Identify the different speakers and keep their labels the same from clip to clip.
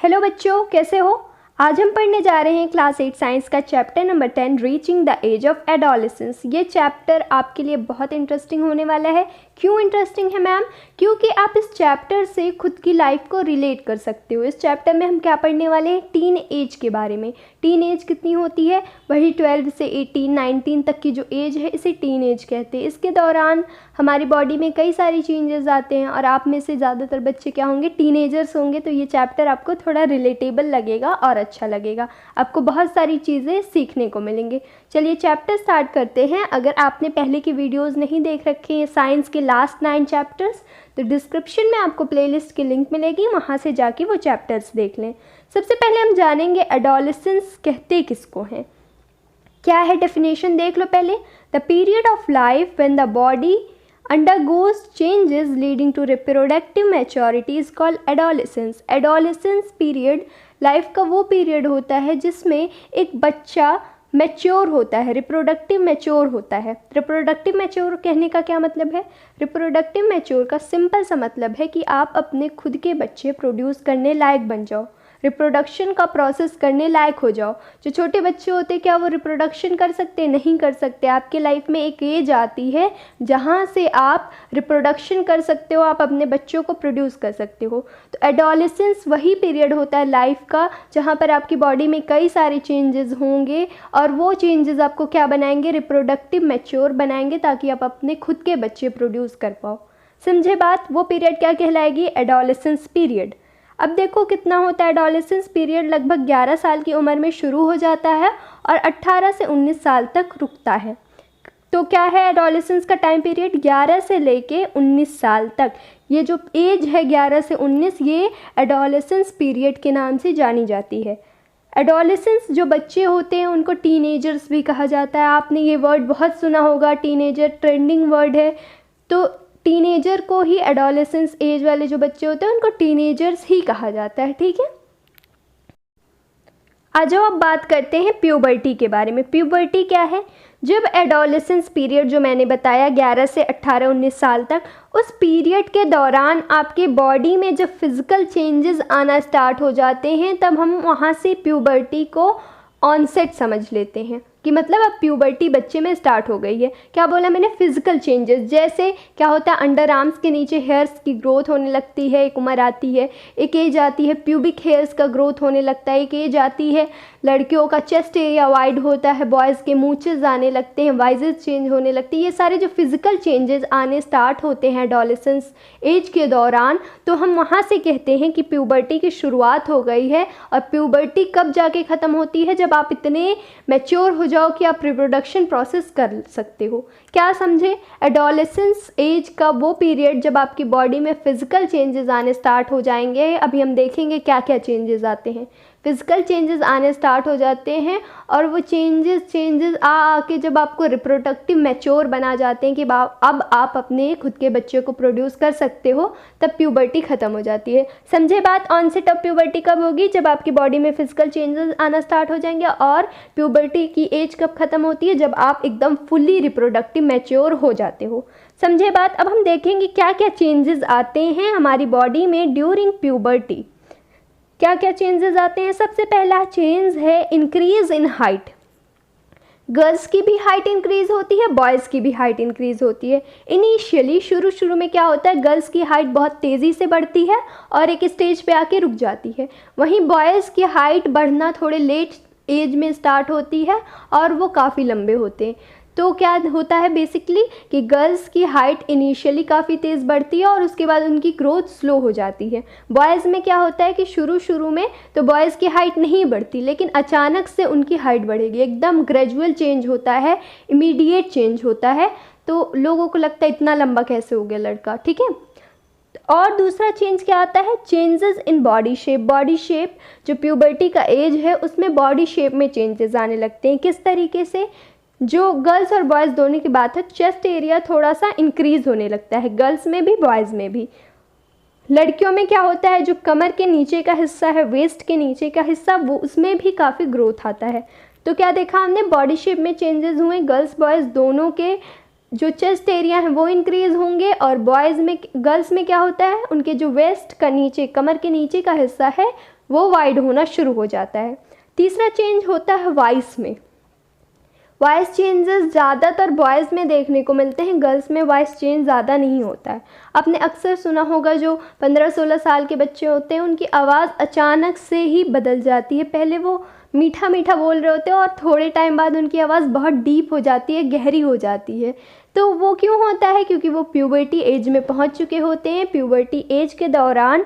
Speaker 1: Hello बच्चों, कैसे हो। आज हम पढ़ने जा रहे हैं क्लास 8 साइंस का chapter number 10 reaching the age of adolescence. ये चैप्टर आपके लिए बहुत इंटरेस्टिंग होने वाला है। क्यों इंटरेस्टिंग है मैम? क्योंकि आप इस चैप्टर से खुद की लाइफ को रिलेट कर सकते हो। इस चैप्टर में हम क्या पढ़ने वाले हैं? टीन एज के बारे में। टीन एज कितनी होती है? वही 12 से 18 19 तक की जो एज है, इसे टीन एज कहते हैं। इसके दौरान हमारी बॉडी में कई सारी चेंजेस आते हैं और आप में से ज़्यादातर बच्चे क्या होंगे? टीनेजर्स होंगे। तो ये चैप्टर आपको थोड़ा रिलेटेबल लगेगा और अच्छा लगेगा। आपको बहुत सारी चीज़ें सीखने को मिलेंगे। चलिए चैप्टर स्टार्ट करते हैं। अगर आपने पहले की वीडियोस नहीं देख रखे हैं साइंस के लास्ट 9 चैप्टर्स, तो डिस्क्रिप्शन में आपको प्लेलिस्ट की लिंक मिलेगी, वहाँ से जाके वो चैप्टर्स देख लें। सबसे पहले हम जानेंगे एडोलेसेंस कहते किसको हैं। क्या है डेफिनेशन देख लो पहले। The period of life when the body undergoes changes leading to reproductive maturity is called adolescence. Adolescence period life का वो पीरियड होता है जिसमें एक बच्चा मैच्योर होता है, रिप्रोडक्टिव मैच्योर होता है। रिप्रोडक्टिव मैच्योर कहने का क्या मतलब है? रिप्रोडक्टिव मैच्योर का सिंपल सा मतलब है कि आप अपने खुद के बच्चे प्रोड्यूस करने लायक बन जाओ, रिप्रोडक्शन का प्रोसेस करने लायक हो जाओ। जो छोटे बच्चे होते हैं क्या वो रिप्रोडक्शन कर सकते? नहीं कर सकते। आपके लाइफ में एक एज आती है जहाँ से आप रिप्रोडक्शन कर सकते हो, आप अपने बच्चों को प्रोड्यूस कर सकते हो। तो एडोलेसेंस वही पीरियड होता है लाइफ का जहाँ पर आपकी बॉडी में कई सारे चेंजेस होंगे और वो चेंजेस आपको क्या बनाएंगे? रिप्रोडक्टिव मैच्योर बनाएंगे, ताकि आप अपने खुद के बच्चे प्रोड्यूस कर पाओ। समझे बात? वो पीरियड क्या कहलाएगी? Adolescence period. अब देखो कितना होता है एडोलेसेंस पीरियड। लगभग 11 साल की उम्र में शुरू हो जाता है और 18 से 19 साल तक रुकता है। तो क्या है एडोलेसेंस का टाइम पीरियड? 11 से लेके 19 साल तक। ये जो एज है 11 से 19, ये एडोलेसेंस पीरियड के नाम से जानी जाती है। एडोलेसेंस जो बच्चे होते हैं उनको टीनेजर्स भी कहा जाता है। आपने ये वर्ड बहुत सुना होगा, टीनेजर ट्रेंडिंग वर्ड है। तो टीनेजर को ही, एडोलेसेंस एज वाले जो बच्चे होते हैं उनको टीनेजर्स ही कहा जाता है। ठीक है, आ जाओ अब बात करते हैं प्यूबर्टी के बारे में। प्यूबर्टी क्या है? जब एडोलेसेंस पीरियड जो मैंने बताया 11 से 18-19 साल तक, उस पीरियड के दौरान आपके बॉडी में जब फिज़िकल चेंजेस आना स्टार्ट हो जाते हैं, तब हम वहाँ से प्यूबर्टी को ऑनसेट समझ लेते हैं कि मतलब अब प्यूबर्टी बच्चे में स्टार्ट हो गई है। क्या बोला मैंने? Physical changes. जैसे क्या होता है, अंडर आर्म्स के नीचे हेयर्स की ग्रोथ होने लगती है, एक उम्र आती है, एक एज आती है प्यूबिक हेयर्स का ग्रोथ होने लगता है, एक एज आती है लड़कियों का चेस्ट एरिया वाइड होता है, बॉयज़ के मूंचेस आने लगते हैं, वाइजेस चेंज होने लगती है। ये सारे जो फिजिकल चेंजेस आने स्टार्ट होते हैं एडोलेसेंस एज के दौरान, तो हम वहाँ से कहते हैं कि प्यूबर्टी की शुरुआत हो गई है। और प्यूबर्टी कब जाके ख़त्म होती है? जब आप इतने मैच्योर हो जाओ कि आप रिप्रोडक्शन प्रोसेस कर सकते हो। क्या समझे? एडोलेसेंस एज का वो पीरियड जब आपकी बॉडी में फ़िज़िकल चेंजेस आने स्टार्ट हो जाएंगे। अभी हम देखेंगे क्या क्या चेंजेस आते हैं। फिज़िकल चेंजेस आने स्टार्ट हो जाते हैं और वो चेंजेस आके जब आपको रिप्रोडक्टिव मैच्योर बना जाते हैं कि अब आप अपने खुद के बच्चे को प्रोड्यूस कर सकते हो, तब प्यूबर्टी ख़त्म हो जाती है। समझे बात? ऑनसेट ऑफ प्यूबर्टी कब होगी? जब आपकी बॉडी में फिजिकल चेंजेस आना स्टार्ट हो जाएंगे। और प्यूबर्टी की एज कब ख़त्म होती है? जब आप एकदम फुल्ली रिप्रोडक्टिव मैच्योर हो जाते हो। समझे बात? अब हम देखेंगे क्या क्या चेंजेस आते हैं हमारी बॉडी में ड्यूरिंग प्यूबर्टी। क्या क्या चेंजेस आते हैं? सबसे पहला चेंज है इंक्रीज इन हाइट। गर्ल्स की भी हाइट इंक्रीज़ होती है, बॉयज़ की भी हाइट इंक्रीज़ होती है। इनिशियली शुरू में क्या होता है, गर्ल्स की हाइट बहुत तेज़ी से बढ़ती है और एक स्टेज पे आके रुक जाती है। वहीं बॉयज़ की हाइट बढ़ना थोड़े लेट एज में स्टार्ट होती है और वो काफ़ी लंबे होते हैं। तो क्या होता है बेसिकली कि गर्ल्स की हाइट इनिशियली काफ़ी तेज़ बढ़ती है और उसके बाद उनकी ग्रोथ स्लो हो जाती है। बॉयज़ में क्या होता है कि शुरू में तो बॉयज़ की हाइट नहीं बढ़ती, लेकिन अचानक से उनकी हाइट बढ़ेगी। एकदम ग्रेजुअल चेंज होता है, इमीडिएट चेंज होता है। तो लोगों को लगता है इतना लंबा कैसे हो गया लड़का। ठीक है। और दूसरा चेंज क्या आता है? Changes in body shape. Body shape जो प्यूबर्टी का एज है उसमें बॉडी शेप में चेंजेस आने लगते हैं। किस तरीके से? जो गर्ल्स और बॉयज़ दोनों की बात है, चेस्ट एरिया थोड़ा सा इंक्रीज़ होने लगता है, गर्ल्स में भी बॉयज़ में भी। लड़कियों में क्या होता है, जो कमर के नीचे का हिस्सा है, वेस्ट के नीचे का हिस्सा, वो उसमें भी काफ़ी ग्रोथ आता है। तो क्या देखा हमने? बॉडी शेप में चेंजेस हुए। गर्ल्स बॉयज़ दोनों के जो चेस्ट एरिया है वो इंक्रीज़ होंगे और बॉयज़ में, गर्ल्स में क्या होता है, उनके जो वेस्ट का नीचे, कमर के नीचे का हिस्सा है, वो वाइड होना शुरू हो जाता है। तीसरा चेंज होता है वॉइस में। वॉइस चेंजेस ज़्यादातर बॉयज़ में देखने को मिलते हैं, गर्ल्स में वॉइस चेंज ज़्यादा नहीं होता है। आपने अक्सर सुना होगा जो 15-16 साल के बच्चे होते हैं उनकी आवाज़ अचानक से ही बदल जाती है। पहले वो मीठा मीठा बोल रहे होते हैं और थोड़े टाइम बाद उनकी आवाज़ बहुत डीप हो जाती है, गहरी हो जाती है। तो वो क्यों होता है? क्योंकि वो प्यूबर्टी एज में पहुंच चुके होते हैं। प्यूबर्टी एज के दौरान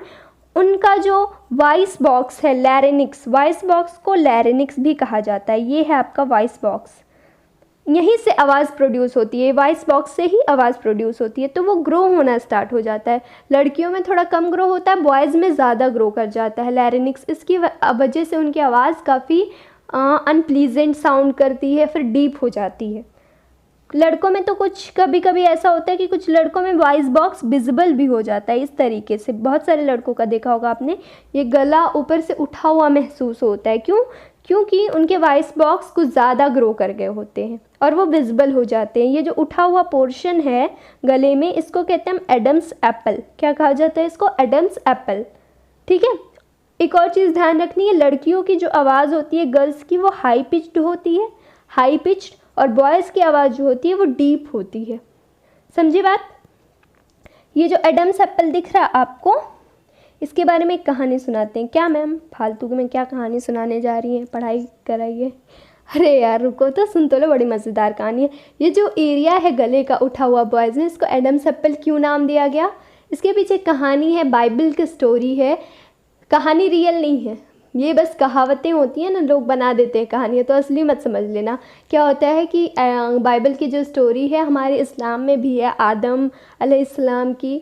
Speaker 1: उनका जो वॉइस बॉक्स है, लैरिंक्स, वॉइस बॉक्स को लैरिंक्स भी कहा जाता है, ये है आपका वॉइस बॉक्स, यहीं से आवाज़ प्रोड्यूस होती है, वॉइस बॉक्स से ही आवाज़ प्रोड्यूस होती है। तो वो ग्रो होना स्टार्ट हो जाता है। लड़कियों में थोड़ा कम ग्रो होता है, बॉयज़ में ज़्यादा ग्रो कर जाता है लैरिंक्स। इसकी वजह से उनकी आवाज़ काफ़ी अनप्लीजेंट साउंड करती है, फिर डीप हो जाती है। लड़कों में तो कुछ कभी कभी ऐसा होता है कि कुछ लड़कों में वॉइस बॉक्स विजिबल भी हो जाता है इस तरीके से। बहुत सारे लड़कों का देखा होगा आपने, ये गला ऊपर से उठा हुआ महसूस होता है। क्यों? क्योंकि उनके वॉइस बॉक्स कुछ ज़्यादा ग्रो कर गए होते हैं और वो विजिबल हो जाते हैं। ये जो उठा हुआ पोर्शन है गले में, इसको कहते हैं हम एडम्स एप्पल। क्या कहा जाता है इसको? Adam's apple. ठीक है। एक और चीज़ ध्यान रखनी है, लड़कियों की जो आवाज़ होती है गर्ल्स की, वो हाई पिच्ड होती है, हाई पिच्ड, और बॉयज़ की आवाज़ जो होती है वो डीप होती है। समझी बात? ये जो एडम्स एप्पल दिख रहा है आपको, इसके बारे में एक कहानी सुनाते हैं। क्या मैम फालतू में क्या कहानी सुनाने जा रही हैं? पढ़ाई कराइए। अरे यार रुको तो, सुन तो लो, बड़ी मज़ेदार कहानी है। ये जो एरिया है गले का उठा हुआ बॉयज़ में, इसको एडम्स एप्पल क्यों नाम दिया गया? इसके पीछे कहानी है, बाइबल की स्टोरी है। कहानी रियल नहीं है, ये बस कहावतें होती हैं ना, लोग बना देते हैं कहानियाँ, तो असली मत समझ लेना। क्या होता है कि बाइबल की जो स्टोरी है हमारे इस्लाम में भी है, आदम अलैहिस्सलाम की,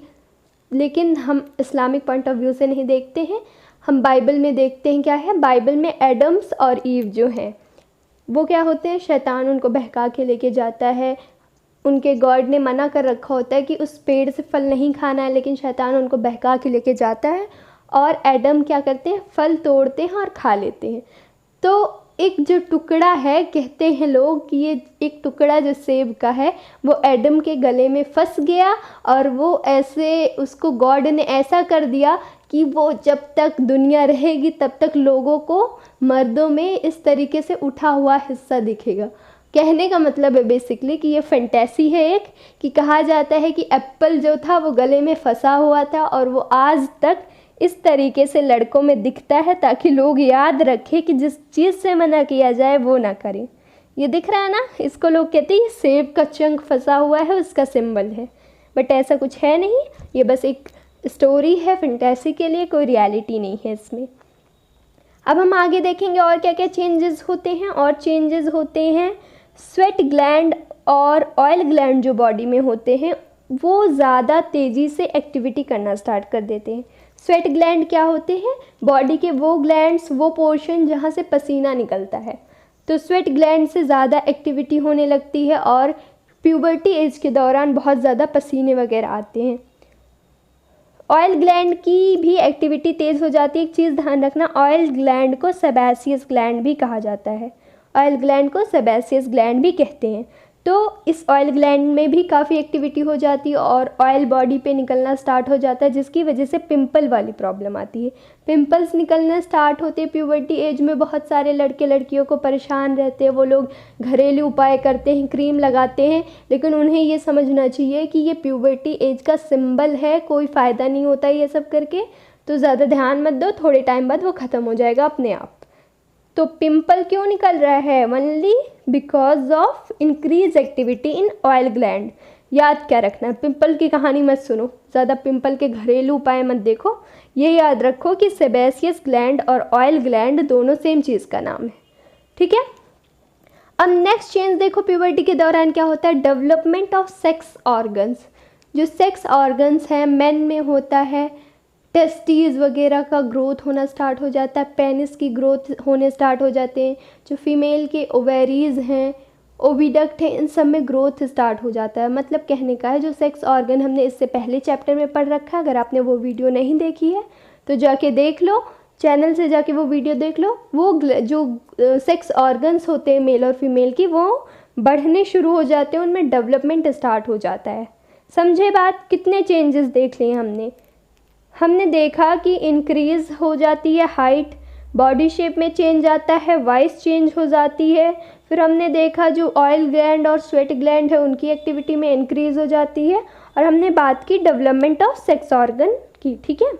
Speaker 1: लेकिन हम इस्लामिक पॉइंट ऑफ व्यू से नहीं देखते हैं, हम बाइबल में देखते हैं। क्या है बाइबल में? एडम्स और ईव जो हैं वो क्या होते हैं, शैतान उनको बहका के लेके जाता है। उनके गॉड ने मना कर रखा होता है कि उस पेड़ से फल नहीं खाना है, लेकिन शैतान उनको बहका के लेके जाता है और एडम क्या करते हैं, फल तोड़ते हैं और खा लेते हैं। तो एक जो टुकड़ा है, कहते हैं लोग कि ये एक टुकड़ा जो सेब का है वो एडम के गले में फंस गया और वो ऐसे, उसको गॉड ने ऐसा कर दिया कि वो जब तक दुनिया रहेगी तब तक लोगों को मर्दों में इस तरीके से उठा हुआ हिस्सा दिखेगा। कहने का मतलब है बेसिकली कि ये फैंटेसी है एक, कि कहा जाता है कि एप्पल जो था वो गले में फंसा हुआ था और वो आज तक इस तरीके से लड़कों में दिखता है, ताकि लोग याद रखें कि जिस चीज़ से मना किया जाए वो ना करें। ये दिख रहा है ना, इसको लोग कहते हैं सेब का चंक फंसा हुआ है, उसका सिंबल है। बट ऐसा कुछ है नहीं, ये बस एक स्टोरी है फैंटेसी के लिए, कोई रियलिटी नहीं है इसमें। अब हम आगे देखेंगे और क्या क्या चेंजेस होते हैं। और चेंजेस होते हैं स्वेट ग्लैंड और ऑयल ग्लैंड जो बॉडी में होते हैं वो ज़्यादा तेज़ी से एक्टिविटी करना स्टार्ट कर देते हैं। स्वेट ग्लैंड क्या होते हैं? बॉडी के वो ग्लैंड्स, वो पोर्शन जहाँ से पसीना निकलता है। तो स्वेट ग्लैंड से ज़्यादा एक्टिविटी होने लगती है और प्यूबर्टी एज के दौरान बहुत ज़्यादा पसीने वगैरह आते हैं। ऑयल ग्लैंड की भी एक्टिविटी तेज़ हो जाती है। एक चीज़ ध्यान रखना, ऑयल ग्लैंड को सेबेसियस ग्लैंड भी कहा जाता है। ऑयल ग्लैंड को सेबेसियस ग्लैंड भी कहते हैं। तो इस ऑयल ग्लैंड में भी काफ़ी एक्टिविटी हो जाती है और ऑयल बॉडी पे निकलना स्टार्ट हो जाता है, जिसकी वजह से पिंपल वाली प्रॉब्लम आती है। पिंपल्स निकलना स्टार्ट होते हैं प्यूबर्टी एज में। बहुत सारे लड़के लड़कियों को परेशान रहते हैं, वो लोग घरेलू उपाय करते हैं, क्रीम लगाते हैं, लेकिन उन्हें ये समझना चाहिए कि ये प्यूबर्टी एज का सिंबल है, कोई फ़ायदा नहीं होता ये सब करके। तो ज़्यादा ध्यान मत दो, थोड़े टाइम बाद वो ख़त्म हो जाएगा अपने आप। तो पिंपल क्यों निकल रहा है? Only because of increase activity in oil gland. याद क्या रखना है, पिंपल की कहानी मत सुनो, ज़्यादा पिंपल के घरेलू उपाय मत देखो। ये याद रखो कि सेबेसियस ग्लैंड और ऑयल ग्लैंड दोनों सेम चीज़ का नाम है। ठीक है। अब नेक्स्ट चेंज देखो, प्यूबर्टी के दौरान क्या होता है, डेवलपमेंट ऑफ सेक्स ऑर्गन्स। जो सेक्स ऑर्गन्स हैं मेन में होता है, टेस्टीज वगैरह का ग्रोथ होना स्टार्ट हो जाता है, पेनिस की ग्रोथ होने स्टार्ट हो जाते हैं। जो फीमेल के ओवेरीज हैं, ओविडक्ट हैं, इन सब में ग्रोथ स्टार्ट हो जाता है। मतलब कहने का है जो सेक्स ऑर्गन हमने इससे पहले चैप्टर में पढ़ रखा है, अगर आपने वो वीडियो नहीं देखी है तो जाके देख लो, चैनल से जाके वो वीडियो देख लो। वो जो सेक्स ऑर्गन्स होते हैं मेल और फीमेल की, वो बढ़ने शुरू हो जाते हैं, उनमें डेवलपमेंट स्टार्ट हो जाता है। समझे बात? कितने चेंजेस देख लिए हमने। हमने देखा कि इंक्रीज़ हो जाती है हाइट, बॉडी शेप में चेंज आता है, वॉइस चेंज हो जाती है। फिर हमने देखा जो ऑयल ग्लैंड और स्वेट ग्लैंड है उनकी एक्टिविटी में इंक्रीज़ हो जाती है। और हमने बात की डेवलपमेंट ऑफ सेक्स ऑर्गन की। ठीक है,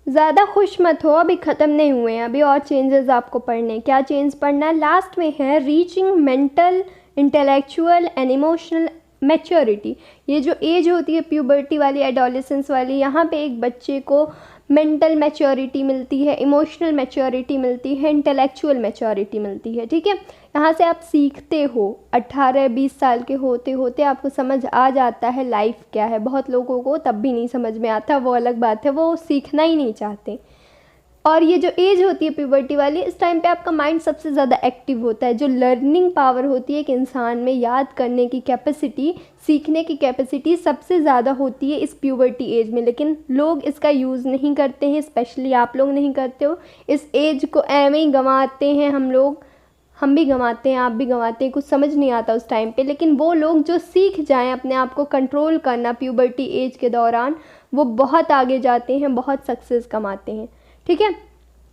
Speaker 1: ज़्यादा खुश मत हो, अभी ख़त्म नहीं हुए हैं, अभी और चेंजेस आपको पढ़ने। क्या चेंज पढ़ना है? लास्ट में है reaching mental, intellectual and emotional maturity. ये जो एज होती है प्यूबर्टी वाली, एडोलेसेंस वाली, यहाँ पे एक बच्चे को मेंटल मैच्योरिटी मिलती है, इमोशनल मैच्योरिटी मिलती है, इंटेलेक्चुअल मैच्योरिटी मिलती है। ठीक है, यहाँ से आप सीखते हो। 18-20 साल के होते होते आपको समझ आ जाता है लाइफ क्या है। बहुत लोगों को तब भी नहीं समझ में आता, वो अलग बात है, वो सीखना ही नहीं चाहते। और ये जो एज होती है प्यूबर्टी वाली, इस टाइम पे आपका माइंड सबसे ज़्यादा एक्टिव होता है। जो लर्निंग पावर होती है एक इंसान में, याद करने की कैपेसिटी, सीखने की कैपेसिटी सबसे ज़्यादा होती है इस प्यूबर्टी एज में। लेकिन लोग इसका यूज़ नहीं करते हैं, स्पेशली आप लोग नहीं करते हो। इस एज को ऐਵੇਂ ही गंवाते हैं हम लोग, हम भी गंवाते हैं, आप भी गंवाते हैं, कुछ समझ नहीं आता उस टाइम पे। लेकिन वो लोग जो सीख जाएं अपने आप को कंट्रोल करना प्यूबर्टी एज के दौरान, वो बहुत आगे जाते हैं, बहुत सक्सेस कमाते हैं। ठीक है,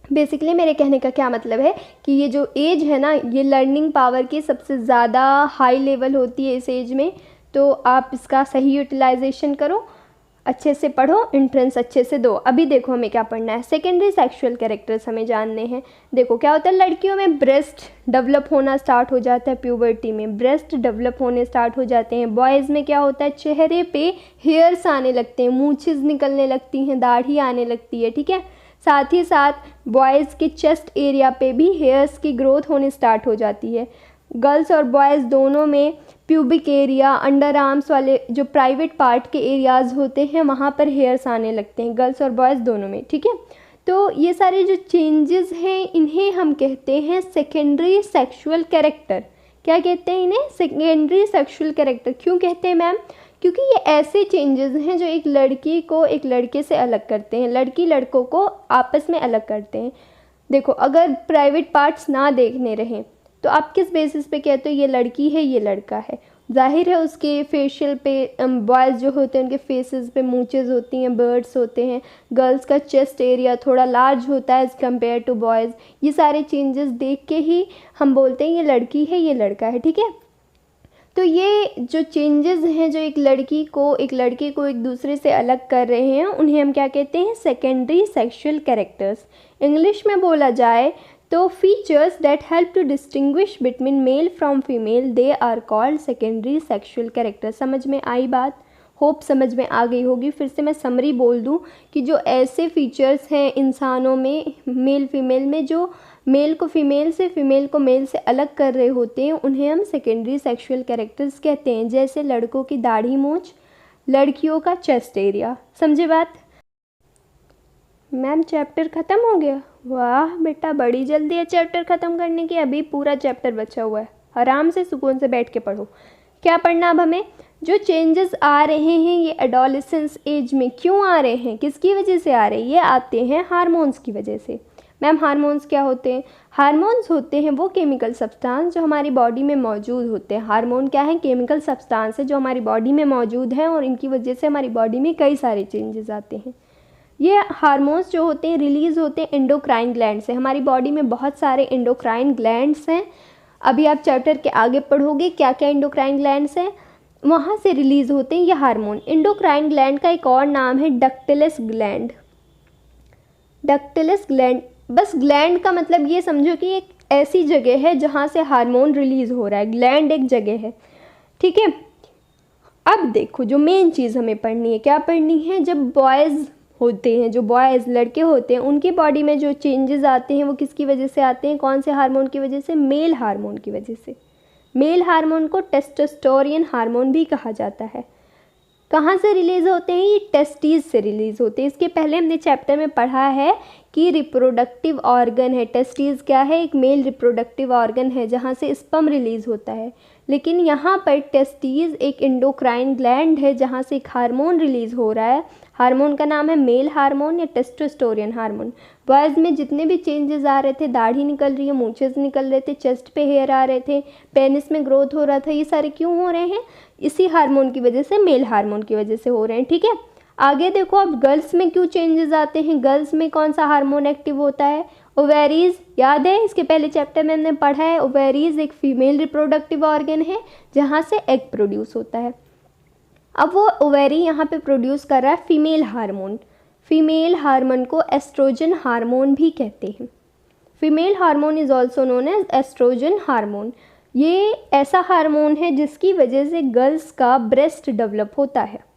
Speaker 1: बेसिकली मेरे कहने का क्या मतलब है कि ये जो एज है ना, ये लर्निंग पावर की सबसे ज़्यादा हाई लेवल होती है इस एज में। तो आप इसका सही यूटिलाइजेशन करो, अच्छे से पढ़ो, एंट्रेंस अच्छे से दो। अभी देखो हमें क्या पढ़ना है, सेकेंडरी सेक्सुअल कैरेक्टर्स हमें जानने हैं। देखो क्या होता है, लड़कियों में ब्रेस्ट डेवलप होना स्टार्ट हो जाता है, प्यूबर्टी में ब्रेस्ट डेवलप होने स्टार्ट हो जाते हैं। बॉयज़ में क्या होता है, चेहरे पे हेयर्स आने लगते हैं, मूंछेस निकलने लगती हैं, दाढ़ी आने लगती है। ठीक है, साथ ही साथ बॉयज़ के चेस्ट एरिया पे भी हेयर्स की ग्रोथ होने स्टार्ट हो जाती है। गर्ल्स और बॉयज़ दोनों में प्यूबिक एरिया, अंडर आर्म्स वाले जो प्राइवेट पार्ट के एरियाज़ होते हैं वहाँ पर हेयर्स आने लगते हैं, गर्ल्स और बॉयज़ दोनों में। ठीक है, तो ये सारे जो चेंजेस हैं इन्हें हम कहते हैं सेकेंडरी सेक्सुअल कैरेक्टर। क्या कहते हैं इन्हें? Secondary sexual character. क्यों कहते हैं मैम? क्योंकि ये ऐसे चेंजेस हैं जो एक लड़की को एक लड़के से अलग करते हैं, लड़की लड़कों को आपस में अलग करते हैं। देखो, अगर प्राइवेट पार्ट्स ना देखने रहें तो आप किस बेसिस पे कहते हो ये लड़की है ये लड़का है? जाहिर है उसके फेशियल पे, बॉयज़ जो होते हैं उनके फेसेस पे मूंछेस होती हैं, बर्ड्स होते हैं। गर्ल्स का चेस्ट एरिया थोड़ा लार्ज होता है एज़ कम्पेयर टू बॉयज़। ये सारे चेंजेस देख के ही हम बोलते हैं ये लड़की है ये लड़का है। ठीक है, तो ये जो चेंजेस हैं जो एक लड़की को एक लड़के को एक दूसरे से अलग कर रहे हैं, उन्हें हम क्या कहते हैं? Secondary sexual characters. इंग्लिश में बोला जाए तो features that help to distinguish between male from female, they are called secondary sexual character. समझ में आई बात? होप समझ में आ गई होगी। फिर से मैं समरी बोल दूं कि जो ऐसे फीचर्स हैं इंसानों में, मेल फीमेल में, जो मेल को फीमेल से, फीमेल को मेल से अलग कर रहे होते हैं, उन्हें हम सेकेंडरी सेक्सुअल कैरेक्टर्स कहते हैं। जैसे लड़कों की दाढ़ी मूंछ, लड़कियों का चेस्ट एरिया। समझे बात? मैम चैप्टर ख़त्म हो गया? वाह बेटा, बड़ी जल्दी है चैप्टर ख़त्म करने की, अभी पूरा चैप्टर बचा हुआ है। आराम से सुकून से बैठ के पढ़ो। क्या पढ़ना अब हमें? जो चेंजेस आ रहे हैं ये एडोलेसेंस एज में, क्यों आ रहे हैं, किसकी वजह से आ रहे हैं? ये आते हैं हार्मोन्स की वजह से। मैम हार्मोन्स क्या होते हैं? हार्मोन्स होते हैं वो केमिकल सब्सटेंस जो हमारी बॉडी में मौजूद होते हैं। हार्मोन क्या है? केमिकल सब्सटेंस है जो हमारी बॉडी में मौजूद हैं और इनकी वजह से हमारी बॉडी में कई सारे चेंजेस आते हैं। ये हार्मोन्स जो होते हैं रिलीज़ होते हैं एंडोक्राइन ग्लैंड से। हमारी बॉडी में बहुत सारे एंडोक्राइन ग्लैंड्स हैं। अभी आप चैप्टर के आगे पढ़ोगे क्या क्या एंडोक्राइन ग्लैंड्स हैं, वहाँ से रिलीज़ होते हैं ये हार्मोन। एंडोक्राइन ग्लैंड का एक और नाम है डक्टिलस ग्लैंड। डक्टिलस ग्लैंड, बस ग्लैंड का मतलब ये समझो कि एक ऐसी जगह है जहाँ से हार्मोन रिलीज़ हो रहा है। ग्लैंड एक जगह है। ठीक है, अब देखो जो मेन चीज़ हमें पढ़नी है, क्या पढ़नी है? जब बॉयज़ होते हैं, जो बॉयज़ लड़के होते हैं, उनकी बॉडी में जो चेंजेस आते हैं वो किसकी वजह से आते हैं? कौन से हार्मोन की वजह से? मेल हार्मोन की वजह से। मेल हार्मोन को टेस्टोस्टेरोन हार्मोन भी कहा जाता है। कहाँ से रिलीज़ होते हैं? ये टेस्टीज से रिलीज़ होते हैं। इसके पहले हमने चैप्टर में पढ़ा है कि रिप्रोडक्टिव ऑर्गन है। टेस्टीज क्या है? एक मेल रिप्रोडक्टिव ऑर्गन है जहाँ से स्पर्म रिलीज़ होता है। लेकिन यहाँ पर टेस्टीज एक एंडोक्राइन ग्लैंड है जहाँ से एक हार्मोन रिलीज़ हो रहा है। हार्मोन का नाम है मेल हार्मोन या टेस्टोस्टेरोन हार्मोन। बॉयज़ में जितने भी चेंजेस आ रहे थे, दाढ़ी निकल रही है, मूंछेस निकल रहे थे, चेस्ट पे हेयर आ रहे थे, पेनिस में ग्रोथ हो रहा था, ये सारे क्यों हो रहे हैं? इसी हार्मोन की वजह से, मेल हार्मोन की वजह से हो रहे हैं। ठीक है, आगे देखो अब गर्ल्स में क्यों चेंजेस आते हैं, गर्ल्स में कौन सा हार्मोन एक्टिव होता है, ओवेरीज। याद है इसके पहले चैप्टर में हमने पढ़ा है, ओवेरीज एक फीमेल रिप्रोडक्टिव ऑर्गन है जहाँ से एग प्रोड्यूस होता है। अब वो ओवेरी यहाँ पे प्रोड्यूस कर रहा है फीमेल हार्मोन। फीमेल हार्मोन को एस्ट्रोजन हार्मोन भी कहते हैं। Female hormone is also known as oestrogen hormone. ये ऐसा हार्मोन है जिसकी वजह से गर्ल्स का ब्रेस्ट डेवलप होता है।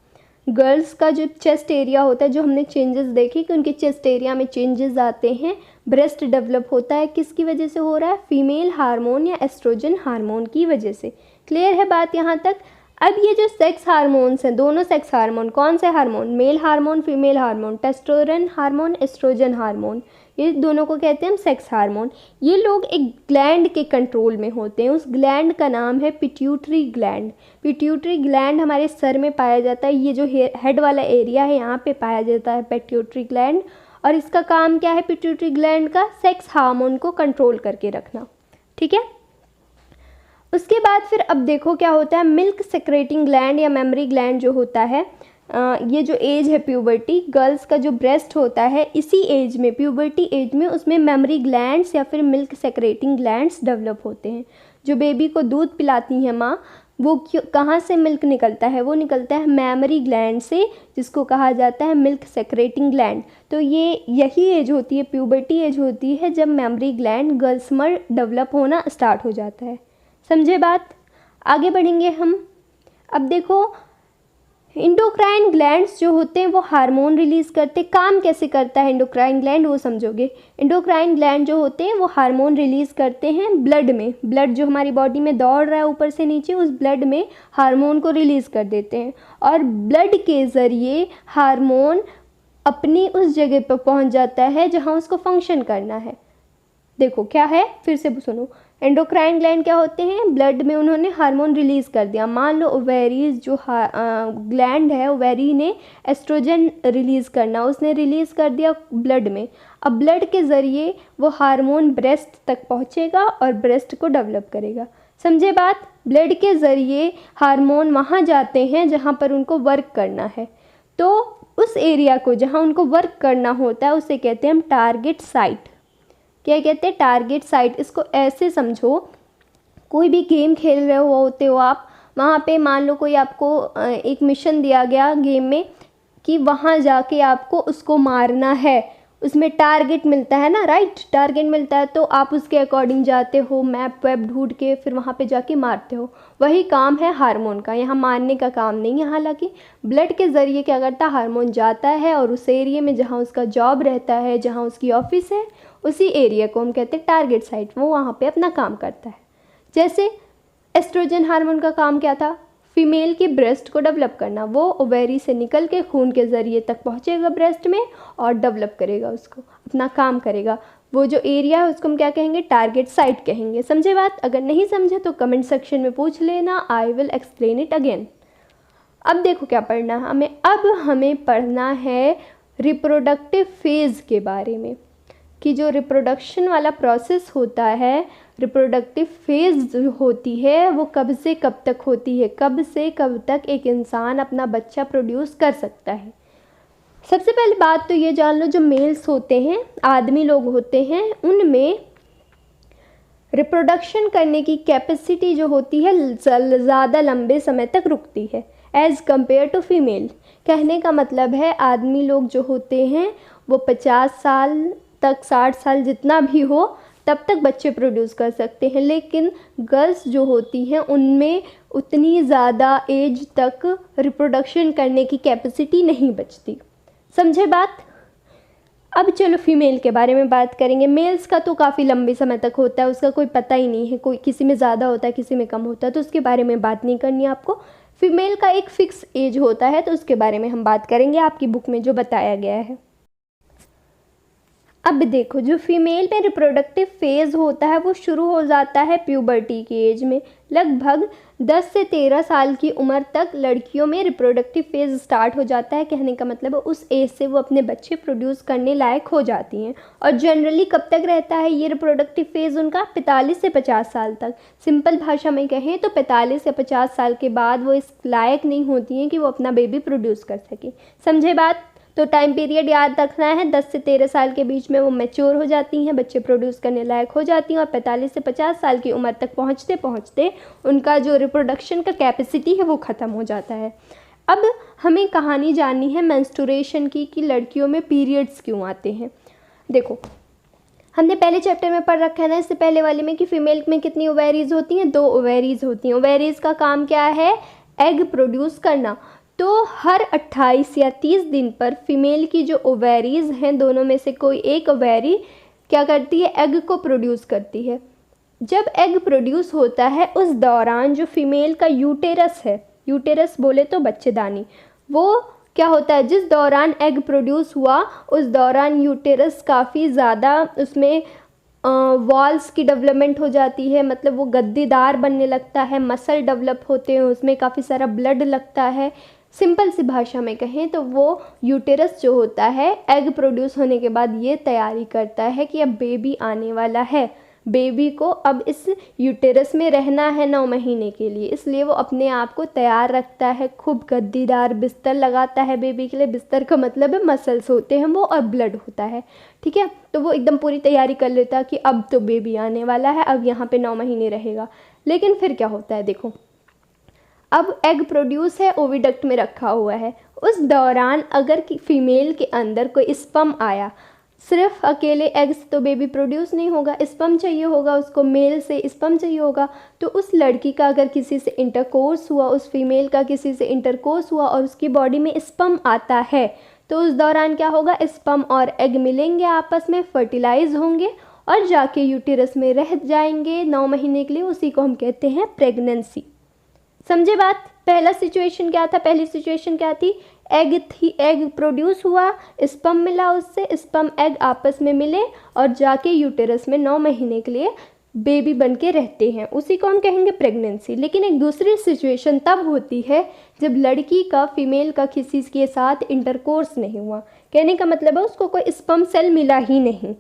Speaker 1: गर्ल्स का जो चेस्ट एरिया होता है, जो हमने चेंजेस देखे कि उनके चेस्ट एरिया में चेंजेस आते हैं, ब्रेस्ट डेवलप होता है, किसकी वजह से हो रहा है, फीमेल हार्मोन या एस्ट्रोजन हार्मोन की वजह से। क्लियर है बात यहाँ तक। अब ये जो सेक्स हार्मोन्स हैं, दोनों सेक्स हार्मोन, कौन से hormone, male hormone female hormone, testosterone hormone oestrogen hormone, ये दोनों को कहते हैं हम सेक्स हार्मोन। ये लोग एक ग्लैंड के कंट्रोल में होते हैं। उस ग्लैंड का नाम है पिट्यूटरी ग्लैंड। पिट्यूटरी ग्लैंड हमारे सर में पाया जाता है। ये जो हेड वाला एरिया है यहाँ पे पाया जाता है पिट्यूटरी ग्लैंड। और इसका काम क्या है पिट्यूटरी ग्लैंड का, सेक्स हार्मोन को कंट्रोल करके रखना। ठीक है। उसके बाद फिर अब देखो क्या होता है, मिल्क सेक्रेटिंग ग्लैंड या मेमरी ग्लैंड जो होता है, ये जो एज है प्यूबर्टी, गर्ल्स का जो ब्रेस्ट होता है इसी एज में, प्यूबर्टी एज में, उसमें मेमरी ग्लैंड्स या फिर मिल्क सेक्रेटिंग ग्लैंड्स डेवलप होते हैं। जो बेबी को दूध पिलाती है माँ, वो कहाँ से मिल्क निकलता है, वो निकलता है मेमरी ग्लैंड से, जिसको कहा जाता है मिल्क सेक्रेटिंग ग्लैंड। तो ये यही एज होती है, प्यूबर्टी एज होती है जब मेमरी ग्लैंड गर्ल्स में डेवलप होना स्टार्ट हो जाता है। समझे बात। आगे बढ़ेंगे हम। अब देखो एंडोक्राइन ग्लैंड्स जो होते हैं वो हार्मोन रिलीज़ करते, काम कैसे करता है एंडोक्राइन ग्लैंड वो समझोगे। एंडोक्राइन ग्लैंड जो होते हैं वो हार्मोन रिलीज़ करते हैं ब्लड में, ब्लड जो हमारी बॉडी में दौड़ रहा है ऊपर से नीचे, उस ब्लड में हार्मोन को रिलीज़ कर देते हैं। और ब्लड के ज़रिए हार्मोन अपनी उस जगह पर पहुंच जाता है जहां उसको फंक्शन करना है। देखो क्या है, फिर से सुनो। एंडोक्राइन ग्लैंड क्या होते हैं, ब्लड में उन्होंने हार्मोन रिलीज़ कर दिया। मान लो ओवेरीज जो ग्लैंड है, ओवेरी ने एस्ट्रोजन रिलीज़ करना, उसने रिलीज़ कर दिया ब्लड में। अब ब्लड के ज़रिए वो हार्मोन ब्रेस्ट तक पहुँचेगा और ब्रेस्ट को डेवलप करेगा। समझे बात। ब्लड के ज़रिए हार्मोन वहाँ जाते हैं जहाँ पर उनको वर्क करना है। तो उस एरिया को जहाँ उनको वर्क करना होता है उसे कहते हैं हम टारगेट साइट। क्या कहते हैं, टारगेट साइट। इसको ऐसे समझो, कोई भी गेम खेल रहे होते हो आप, वहाँ पे मान लो कोई आपको एक मिशन दिया गया गेम में कि वहाँ जाके आपको उसको मारना है, उसमें टारगेट मिलता है ना, राइट, टारगेट मिलता है, तो आप उसके अकॉर्डिंग जाते हो, मैप वेब ढूंढ के फिर वहाँ पे जाके मारते हो। वही काम है हार्मोन का, यहाँ मारने का काम नहीं है। हालांकि ब्लड के ज़रिए क्या करता है, हार्मोन जाता है और उस एरिया में जहाँ उसका जॉब रहता है, जहाँ उसकी ऑफिस है, उसी एरिया को हम कहते हैं टारगेट साइट। वो वहाँ पे अपना काम करता है। जैसे एस्ट्रोजन हार्मोन का काम क्या था, फीमेल की ब्रेस्ट को डेवलप करना। वो ओवेरी से निकल के खून के ज़रिए तक पहुँचेगा ब्रेस्ट में और डेवलप करेगा, उसको अपना काम करेगा। वो जो एरिया है उसको हम क्या कहेंगे, टारगेट साइट कहेंगे। समझे बात। अगर नहीं समझे तो कमेंट सेक्शन में पूछ लेना, I will explain it again. अब देखो क्या पढ़ना है हमें, अब हमें पढ़ना है रिप्रोडक्टिव फेज़ के बारे में, कि जो रिप्रोडक्शन वाला प्रोसेस होता है, रिप्रोडक्टिव फेज़ जो होती है वो कब से कब तक होती है, कब से कब तक एक इंसान अपना बच्चा प्रोड्यूस कर सकता है। सबसे पहली बात तो ये जान लो, जो मेल्स होते हैं, आदमी लोग होते हैं, उनमें रिप्रोडक्शन करने की कैपेसिटी जो होती है ज़्यादा लंबे समय तक रुकती है एज़ कम्पेयर टू फीमेल। कहने का मतलब है आदमी लोग जो होते हैं वो 50 साल तक, 60 साल जितना भी हो तब तक बच्चे प्रोड्यूस कर सकते हैं, लेकिन गर्ल्स जो होती हैं उनमें उतनी ज़्यादा एज तक रिप्रोडक्शन करने की कैपेसिटी नहीं बचती। समझे बात। अब चलो फीमेल के बारे में बात करेंगे। मेल्स का तो काफ़ी लंबे समय तक होता है, उसका कोई पता ही नहीं है, कोई किसी में ज़्यादा होता है किसी में कम होता है, तो उसके बारे में बात नहीं करनी है आपको। फीमेल का एक फ़िक्स एज होता है, तो उसके बारे में हम बात करेंगे आपकी बुक में जो बताया गया है। अब देखो, जो फीमेल में रिप्रोडक्टिव फेज़ होता है वो शुरू हो जाता है प्यूबर्टी की एज में। लगभग 10 से 13 साल की उम्र तक लड़कियों में रिप्रोडक्टिव फेज़ स्टार्ट हो जाता है। कहने का मतलब उस एज से वो अपने बच्चे प्रोड्यूस करने लायक हो जाती हैं। और जनरली कब तक रहता है ये रिप्रोडक्टिव फेज़ उनका? 45 से 50 साल तक। सिंपल भाषा में कहें तो 45 से 50 साल के बाद वो इस लायक नहीं होती हैं कि वो अपना बेबी प्रोड्यूस कर सके। समझे बात? तो टाइम पीरियड याद रखना है, 10 से 13 साल के बीच में वो मैच्योर हो जाती हैं, बच्चे प्रोड्यूस करने लायक हो जाती हैं, और 45 से 50 साल की उम्र तक पहुंचते पहुंचते उनका जो रिप्रोडक्शन का कैपेसिटी है वो ख़त्म हो जाता है। अब हमें कहानी जाननी है मेंस्ट्रुएशन की, कि लड़कियों में पीरियड्स क्यों आते हैं। देखो, हमने पहले चैप्टर में पढ़ रखा है ना, इससे पहले वाले में, कि फीमेल में कितनी ओवेरीज होती हैं? 2 ओवेरीज होती हैं। ओवेरीज का काम क्या है? एग प्रोड्यूस करना। तो हर 28 या 30 दिन पर फीमेल की जो ओवेरीज हैं, दोनों में से कोई एक ओवेरी क्या करती है? एग को प्रोड्यूस करती है। जब एग प्रोड्यूस होता है उस दौरान जो फीमेल का यूटेरस है, यूटेरस बोले तो बच्चेदानी, वो क्या होता है? जिस दौरान एग प्रोड्यूस हुआ उस दौरान यूटेरस काफ़ी ज़्यादा उसमें वॉल्स की डेवलपमेंट हो जाती है, मतलब वो गद्दीदार बनने लगता है, मसल डेवलप होते हैं, उसमें काफ़ी सारा ब्लड लगता है। सिंपल सी भाषा में कहें तो वो यूटेरस जो होता है एग प्रोड्यूस होने के बाद ये तैयारी करता है कि अब बेबी आने वाला है, बेबी को अब इस यूटेरस में रहना है 9 महीने के लिए, इसलिए वो अपने आप को तैयार रखता है, खूब गद्दीदार बिस्तर लगाता है बेबी के लिए। बिस्तर का मतलब है मसल्स होते हैं वो, और ब्लड होता है, ठीक है। तो वो एकदम पूरी तैयारी कर लेता है कि अब तो बेबी आने वाला है, अब यहाँ पे 9 महीने रहेगा। लेकिन फिर क्या होता है? देखो, अब एग प्रोड्यूस है, ओविडक्ट में रखा हुआ है, उस दौरान अगर कि फीमेल के अंदर कोई स्पर्म आया, सिर्फ अकेले एग से तो बेबी प्रोड्यूस नहीं होगा, स्पर्म चाहिए होगा उसको, मेल से स्पर्म चाहिए होगा। तो उस लड़की का अगर किसी से इंटरकोर्स हुआ, उस फीमेल का किसी से इंटरकोर्स हुआ और उसकी बॉडी में स्पर्म आता है, तो उस दौरान क्या होगा? स्पर्म और एग मिलेंगे, आपस में फर्टिलाइज होंगे और जाके यूटेरस में रह जाएंगे 9 महीने के लिए। उसी को हम कहते हैं प्रेगनेंसी। समझे बात? पहला सिचुएशन क्या था? पहली सिचुएशन क्या थी? एग थी, एग प्रोड्यूस हुआ, स्पर्म मिला, उससे स्पर्म एग आपस में मिले और जाके यूटेरस में 9 महीने के लिए बेबी बन के रहते हैं, उसी को हम कहेंगे प्रेगनेंसी। लेकिन एक दूसरी सिचुएशन तब होती है जब लड़की का फीमेल का किसी के साथ इंटरकोर्स नहीं हुआ। कहने का मतलब है उसको कोई स्पर्म सेल मिला ही नहीं।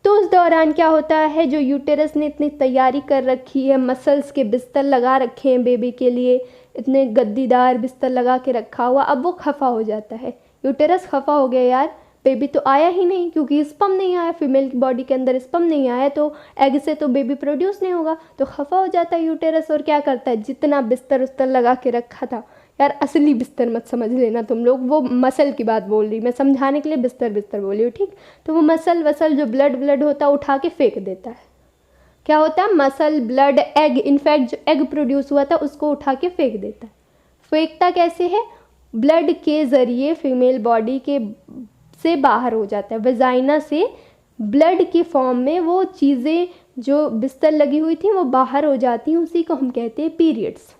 Speaker 1: तो उस दौरान क्या होता है? जो यूटेरस ने इतनी तैयारी कर रखी है, मसल्स के बिस्तर लगा रखे हैं बेबी के लिए, इतने गद्दीदार बिस्तर लगा के रखा हुआ, अब वो खफा हो जाता है। यूटेरस खफा हो गया, यार बेबी तो आया ही नहीं, क्योंकि स्पर्म नहीं आया, फीमेल की बॉडी के अंदर स्पर्म नहीं आया, तो एग से तो बेबी प्रोड्यूस नहीं होगा। तो खफा हो जाता है यूटेरस, और क्या करता है? जितना बिस्तर उस्तर लगा के रखा था, यार असली बिस्तर मत समझ लेना तुम लोग, वो मसल की बात बोल रही, मैं समझाने के लिए बिस्तर बिस्तर बोल रही हूँ, ठीक। तो वो मसल वसल जो ब्लड होता है उठा के फेंक देता है। क्या होता है? मसल, ब्लड, एग, इनफैक्ट जो एग प्रोड्यूस हुआ था उसको उठा के फेंक देता है। फेंकता कैसे है? ब्लड के ज़रिए फीमेल बॉडी के से बाहर हो जाता है, वजाइना से ब्लड के फॉर्म में वो चीज़ें जो बिस्तर लगी हुई थी वो बाहर हो जाती हैं, उसी को हम कहते हैं पीरियड्स।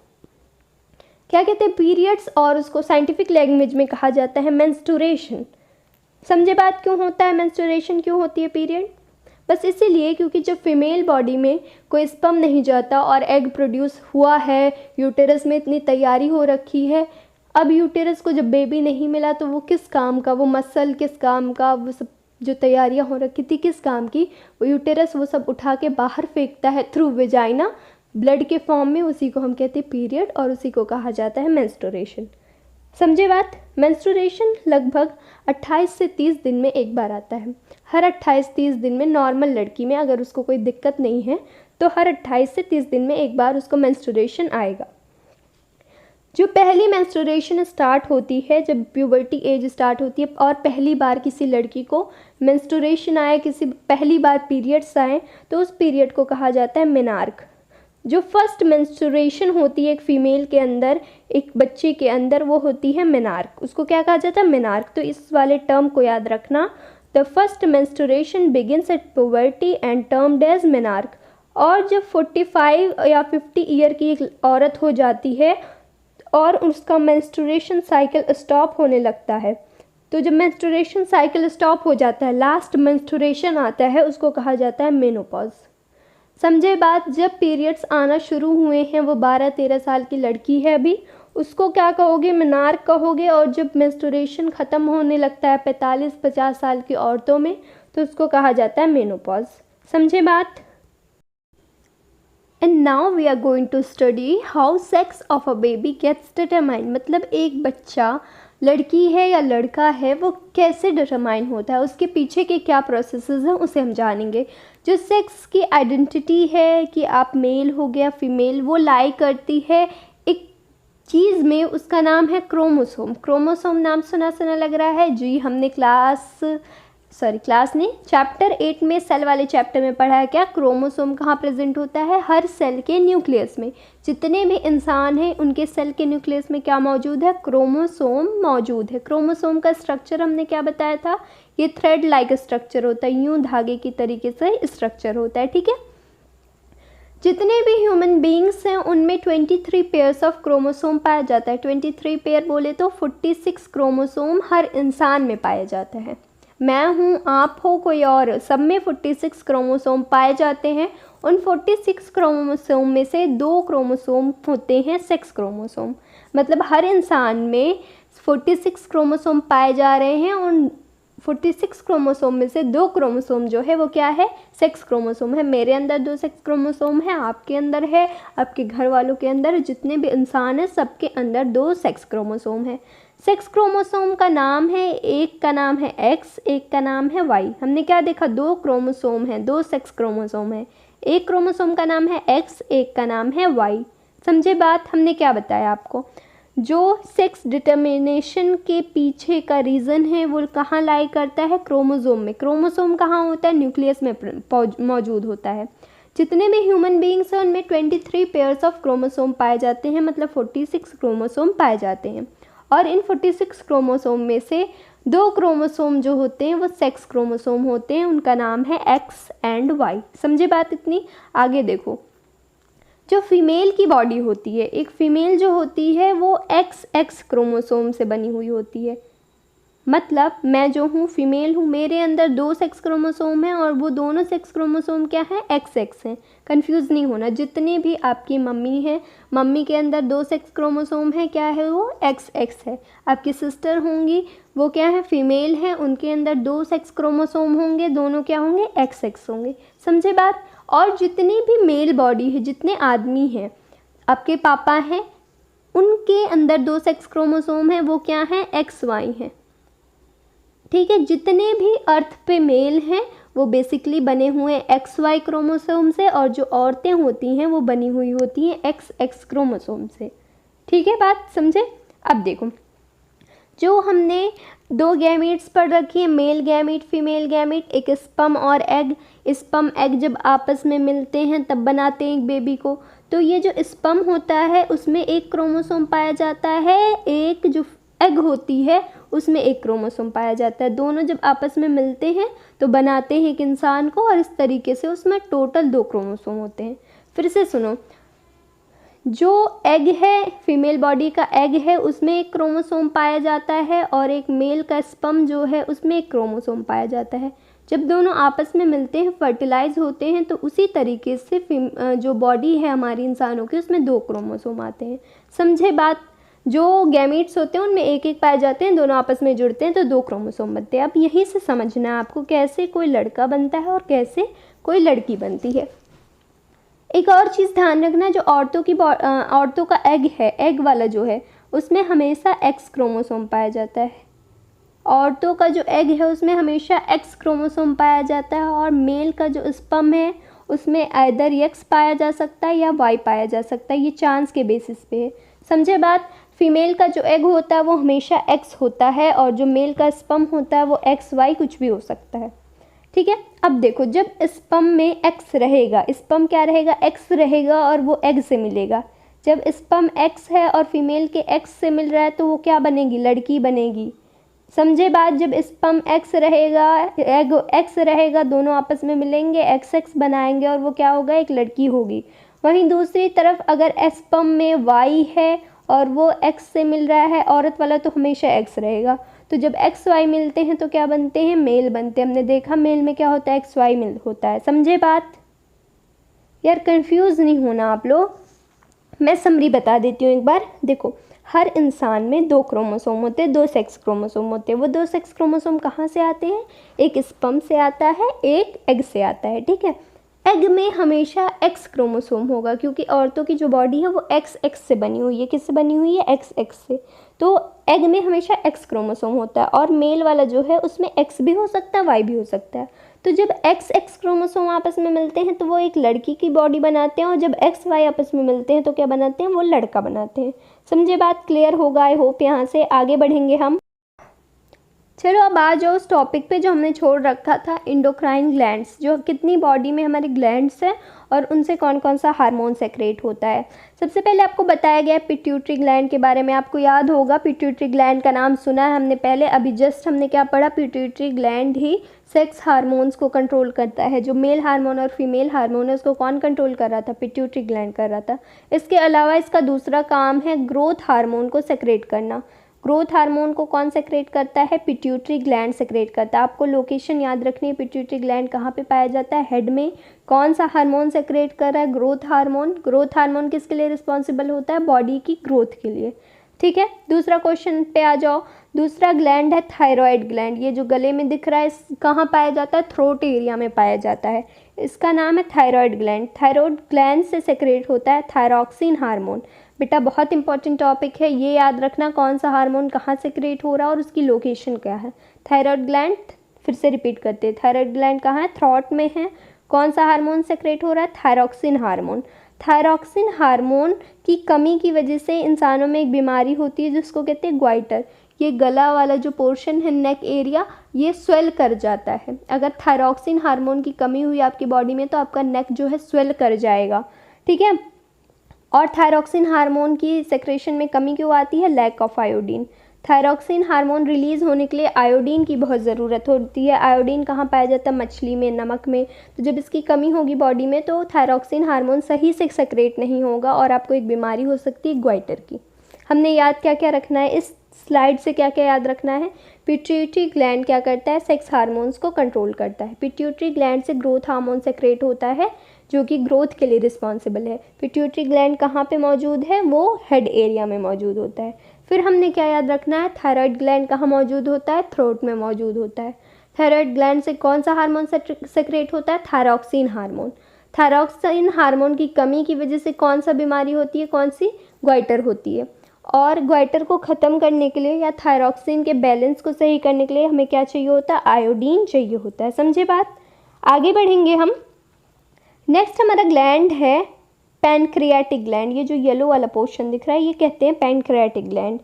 Speaker 1: क्या कहते हैं? पीरियड्स, और उसको साइंटिफिक लैंग्वेज में कहा जाता है मेंस्ट्रुएशन। समझे बात? क्यों होता है मेंस्ट्रुएशन, क्यों होती है पीरियड? बस इसीलिए क्योंकि जब फीमेल बॉडी में कोई स्पर्म नहीं जाता और एग प्रोड्यूस हुआ है, यूटेरस में इतनी तैयारी हो रखी है, अब यूटेरस को जब बेबी नहीं मिला तो वो किस काम का, वो मसल किस काम का, वो सब जो तैयारियां हो रखी थी किस काम की, वो यूटेरस वो सब उठा के बाहर फेंकता है थ्रू वेजाइना, ब्लड के फॉर्म में। उसी को हम कहते हैं पीरियड, और उसी को कहा जाता है मेंस्ट्रुएशन। समझे बात? मेंस्ट्रुएशन लगभग 28 से 30 दिन में एक बार आता है। हर 28-30 दिन में नॉर्मल लड़की में, अगर उसको कोई दिक्कत नहीं है तो हर 28 से 30 दिन में एक बार उसको मेंस्ट्रुएशन आएगा। जो पहली मेंस्ट्रुएशन स्टार्ट होती है जब प्यूबर्टी एज स्टार्ट होती है और पहली बार किसी लड़की को मेंस्ट्रुएशन आए, किसी पहली बार पीरियड्स आए, तो उस पीरियड को कहा जाता है मेनार्क। जो फर्स्ट मेंस्ट्रुएशन होती है एक फीमेल के अंदर, एक बच्चे के अंदर, वो होती है मेनार्क। उसको क्या कहा जाता है? मेनार्क। तो इस वाले टर्म को याद रखना, the first menstruation begins at puberty and termed as menarche. और जब 45 या 50 ईयर की एक औरत हो जाती है और उसका मेंस्ट्रुएशन साइकिल स्टॉप होने लगता है, तो जब मेंस्ट्रुएशन साइकिल स्टॉप हो जाता है, लास्ट मेंस्ट्रुएशन आता है, उसको कहा जाता है मेनोपॉज। समझे बात? जब पीरियड्स आना शुरू हुए हैं, वो 12-13 साल की लड़की है अभी, उसको क्या कहोगे? मेनार्क कहोगे। और जब मेंस्ट्रुएशन ख़त्म होने लगता है 45-50 साल की औरतों में, तो उसको कहा जाता है मेनोपॉज। समझे बात? And now we are going to study how sex of a baby gets determined. मतलब एक बच्चा, लड़की है या लड़का है, वो कैसे डिटरमाइन होता है, उसके पीछे के क्या प्रोसेसेस हैं, उसे हम जानेंगे। जो सेक्स की आइडेंटिटी है कि आप मेल हो गया फीमेल, वो लाई करती है एक चीज़ में, उसका नाम है क्रोमोसोम। क्रोमोसोम नाम सुना सुना लग रहा है जी, हमने क्लास नहीं, चैप्टर 8 में, सेल वाले चैप्टर में पढ़ा है। क्या क्रोमोसोम कहाँ प्रेजेंट होता है? हर सेल के न्यूक्लियस में। जितने भी इंसान हैं उनके सेल के न्यूक्लियस में क्या मौजूद है? क्रोमोसोम मौजूद है। क्रोमोसोम का स्ट्रक्चर हमने क्या बताया था? ये थ्रेड लाइक स्ट्रक्चर होता है, यूं धागे की तरीके से स्ट्रक्चर होता है। ठीक है, जितने भी ह्यूमन बीइंग्स हैं उनमें 23 पेयर्स ऑफ क्रोमोसोम पाया जाता है। 23 पेयर बोले तो 46 क्रोमोसोम हर इंसान में पाया जाता है। मैं हूँ, आप हो, कोई और, सब में 46 क्रोमोसोम पाए जाते हैं। उन 46 क्रोमोसोम में से 2 क्रोमोसोम होते हैं सेक्स क्रोमोसोम। मतलब हर इंसान में 46 क्रोमोसोम पाए जा रहे हैं। उन 46 क्रोमोसोम में से 2 क्रोमोसोम जो है वो क्या है? सेक्स क्रोमोसोम है। मेरे अंदर 2 सेक्स क्रोमोसोम है, आपके अंदर है, आपके घर वालों के अंदर, जितने भी इंसान हैं सबके अंदर 2 सेक्स क्रोमोसोम है। सेक्स क्रोमोसोम का नाम है, एक का नाम है एक्स, एक का नाम है वाई। हमने क्या देखा? 2 क्रोमोसोम हैं, 2 सेक्स क्रोमोसोम है। एक क्रोमोसोम का नाम है एक्स, एक का नाम है वाई। समझे बात? हमने क्या बताया आपको? जो सेक्स डिटर्मिनेशन के पीछे का रीज़न है वो कहाँ लाई करता है? क्रोमोसोम में। क्रोमोसोम कहाँ होता है? न्यूक्लियस में मौजूद होता है। जितने भी ह्यूमन बीइंग्स हैं उनमें 23 पेयर्स ऑफ क्रोमोसोम पाए जाते हैं, मतलब 46 क्रोमोसोम पाए जाते हैं। और इन 46 क्रोमोसोम में से 2 क्रोमोसोम जो होते हैं वो सेक्स क्रोमोसोम होते हैं, उनका नाम है एक्स एंड वाई। समझे बात इतनी? आगे देखो, जो फीमेल की बॉडी होती है, एक फीमेल जो होती है वो एक्स क्रोमोसोम से बनी हुई होती है। मतलब मैं जो हूँ फीमेल हूँ, मेरे अंदर 2 सेक्स क्रोमोसोम हैं और वो दोनों सेक्स क्रोमोसोम क्या है? एक्स हैं। कंफ्यूज नहीं होना। जितने भी आपकी मम्मी हैं, मम्मी के अंदर 2 सेक्स क्रोमोसोम है, क्या है वो? एक्स है। आपकी सिस्टर होंगी, वो क्या है? फीमेल है, उनके अंदर 2 सेक्स क्रोमोसोम होंगे, दोनों क्या होंगे? एक्स होंगे। समझे बात? और जितनी भी मेल बॉडी है, जितने आदमी हैं, आपके पापा हैं, उनके अंदर 2 सेक्स क्रोमोसोम है, वो क्या है? एक्स वाई हैं। ठीक है, जितने भी अर्थ पे मेल हैं वो बेसिकली बने हुए एक्स वाई क्रोमोसोम से, और जो औरतें होती हैं वो बनी हुई होती हैं एक्स क्रोमोसोम से। ठीक है बात? समझे? अब देखो, जो हमने 2 गैमीट्स पढ़ रखी है, मेल गैमीट फीमेल गैमीट, एक स्पर्म और एग। स्पर्म एग जब आपस में मिलते हैं तब बनाते हैं एक बेबी को। तो ये जो स्पर्म होता है उसमें एक क्रोमोसोम पाया जाता है, एक जो एग होती है उसमें एक क्रोमोसोम पाया जाता है। दोनों जब आपस में मिलते हैं तो बनाते हैं एक इंसान को, और इस तरीके से उसमें टोटल 2 क्रोमोसोम होते हैं। फिर से सुनो, जो एग है, फीमेल बॉडी का एग है, उसमें एक क्रोमोसोम पाया जाता है, और एक मेल का स्पर्म जो है उसमें एक क्रोमोसोम पाया जाता है। जब दोनों आपस में मिलते हैं, फर्टिलाइज होते हैं, तो उसी तरीके से जो बॉडी है हमारी इंसानों की, उसमें 2 क्रोमोसोम आते हैं। समझे बात? जो गैमीट्स होते हैं उनमें एक पाए जाते हैं, दोनों आपस में जुड़ते हैं तो 2 क्रोमोसोम बनते हैं। अब यहीं से समझना है आपको कैसे कोई लड़का बनता है और कैसे कोई लड़की बनती है। एक और चीज़ ध्यान रखना, जो औरतों का एग है, एग वाला जो है, उसमें हमेशा एक्स क्रोमोसोम पाया जाता है। औरतों का जो एग है उसमें हमेशा एक्स क्रोमोसोम पाया जाता है, और मेल का जो स्पर्म है उसमें आइदर एक्स पाया जा सकता है या वाई पाया जा सकता है। ये चांस के बेसिस पे है। समझे बात? फीमेल का जो एग होता है वो हमेशा एक्स होता है, और जो मेल का स्पर्म होता है वो एक्स वाई कुछ भी हो सकता है। ठीक है, अब देखो, जब स्पर्म में एक्स रहेगा, स्पर्म क्या रहेगा? एक्स रहेगा, और वो एग से मिलेगा। जब स्पर्म एक्स है और फीमेल के एक्स से मिल रहा है तो वो क्या बनेगी? लड़की बनेगी। समझे बात? जब स्पर्म एक्स रहेगा, एग एक्स रहेगा, दोनों आपस में मिलेंगे, एक्स बनाएंगे, और वो क्या होगा? एक लड़की होगी। वहीं दूसरी तरफ अगर स्पर्म में वाई है और वो एक्स से मिल रहा है, औरत वाला, तो हमेशा एक्स रहेगा। तो जब एक्स वाई मिलते हैं तो क्या बनते हैं, मेल बनते हैं। हमने देखा मेल में क्या होता है, एक्स वाई मिल होता है। समझे बात यार, कंफ्यूज नहीं होना आप लोग। मैं समरी बता देती हूँ एक बार। देखो, हर इंसान में 2 क्रोमोसोम होते हैं, 2 सेक्स क्रोमोसोम होते हैं। वो 2 सेक्स क्रोमोसोम कहाँ से आते हैं, एक स्पर्म से आता है, एक एग से आता है। ठीक है, एग में हमेशा एक्स क्रोमोसोम होगा, क्योंकि औरतों की जो बॉडी है वो एक्स एक्स से बनी हुई है। किससे बनी हुई है, एक्स एक्स से। तो एग में हमेशा एक्स क्रोमोसोम होता है, और मेल वाला जो है उसमें एक्स भी हो सकता है, वाई भी हो सकता है। तो जब एक्स एक्स क्रोमोसोम आपस में मिलते हैं तो वो एक लड़की की बॉडी बनाते हैं, और जब एक्स वाई आपस में मिलते हैं तो क्या बनाते हैं, वो लड़का बनाते हैं। समझे बात, क्लियर होगा आई होप। यहाँ से आगे बढ़ेंगे हम। चलो अब आ जाओ उस टॉपिक पे जो हमने छोड़ रखा था, इंडोक्राइन ग्लैंड्स। जो कितनी बॉडी में हमारे ग्लैंड्स हैं और उनसे कौन कौन सा हार्मोन सेक्रेट होता है। सबसे पहले आपको बताया गया है पिट्यूटरी ग्लैंड के बारे में। आपको याद होगा पिट्यूटरी ग्लैंड का नाम सुना है हमने पहले, अभी जस्ट हमने क्या पढ़ा, पिट्यूटरी ग्लैंड ही सेक्स हार्मोन्स को कंट्रोल करता है। जो मेल हार्मोन और फीमेल हार्मोन है उसको कौन कंट्रोल कर रहा था, पिट्यूटरी ग्लैंड कर रहा था। इसके अलावा इसका दूसरा काम है ग्रोथ हार्मोन को सेक्रेट करना। ग्रोथ हार्मोन को कौन सेक्रेट करता है, पिट्यूटरी ग्लैंड सेक्रेट करता है। आपको लोकेशन याद रखनी है, पिट्यूटरी ग्लैंड कहाँ पे पाया जाता है, हेड में। कौन सा हार्मोन सेक्रेट कर रहा है, ग्रोथ हार्मोन। ग्रोथ हार्मोन किसके लिए रिस्पॉन्सिबल होता है, बॉडी की ग्रोथ के लिए। ठीक है, दूसरा क्वेश्चन पे आ जाओ। दूसरा ग्लैंड है थायराइड ग्लैंड। ये जो गले में दिख रहा है, कहाँ पाया जाता है, थ्रोट एरिया में पाया जाता है। इसका नाम है थायराइड ग्लैंड। थायराइड ग्लैंड से सेक्रेट होता है थायरॉक्सिन हार्मोन। बेटा बहुत इंपॉर्टेंट टॉपिक है, ये याद रखना कौन सा हार्मोन कहाँ सेक्रेट हो रहा है और उसकी लोकेशन क्या है। थायराइड ग्लैंड, फिर से रिपीट करते हैं, थायराइड ग्लैंड कहाँ है, थ्रोट में है। कौन सा हार्मोन सेक्रेट हो रहा है, थायरॉक्सिन हार्मोन। थायरॉक्सिन हार्मोन की कमी की वजह से इंसानों में एक बीमारी होती है जिसको कहते हैं ग्वाइटर। ये गला वाला जो पोर्शन है, नेक एरिया, ये स्वेल कर जाता है। अगर थायरॉक्सिन हार्मोन की कमी हुई आपकी बॉडी में तो आपका नेक जो है स्वेल कर जाएगा। ठीक है, और थायरॉक्सिन हार्मोन की सेक्रेशन में कमी क्यों आती है, lack of iodine. Thyroxine hormone release होने के लिए आयोडीन की बहुत ज़रूरत होती है। आयोडीन कहाँ पाया जाता है, मछली में, नमक में। तो जब इसकी कमी होगी बॉडी में तो थायरॉक्सिन हार्मोन सही से सेक्रेट नहीं होगा और आपको एक बीमारी हो सकती है ग्वाइटर की। हमने याद क्या क्या रखना है इस स्लाइड से, क्या क्या याद रखना है। पिट्यूटरी ग्लैंड क्या करता है, सेक्स हार्मोन्स को कंट्रोल करता है। पिट्यूटरी ग्लैंड से ग्रोथ हार्मोन सेक्रेट होता है जो कि ग्रोथ के लिए रिस्पॉन्सिबल है। पिट्यूटरी ग्लैंड कहाँ पे मौजूद है, वो हेड एरिया में मौजूद होता है। फिर हमने क्या याद रखना है, थायराइड ग्लैंड कहाँ मौजूद होता है, थ्रोट में मौजूद होता है। थायराइड ग्लैंड से कौन सा हार्मोन सेक्रेट होता है, थायरॉक्सिन हार्मोन। थायरॉक्सिन हार्मोन की कमी की वजह से कौन सा बीमारी होती है, कौन सी, ग्वाइटर होती है। और ग्वाइटर को ख़त्म करने के लिए या थायरॉक्सिन के बैलेंस को सही करने के लिए हमें क्या चाहिए होता है, आयोडीन चाहिए होता है। समझे बात, आगे बढ़ेंगे हम। नेक्स्ट हमारा ग्लैंड है पैनक्रियाटिक ग्लैंड। ये जो येलो वाला पोर्शन दिख रहा है ये कहते हैं पैनक्रियाटिक ग्लैंड।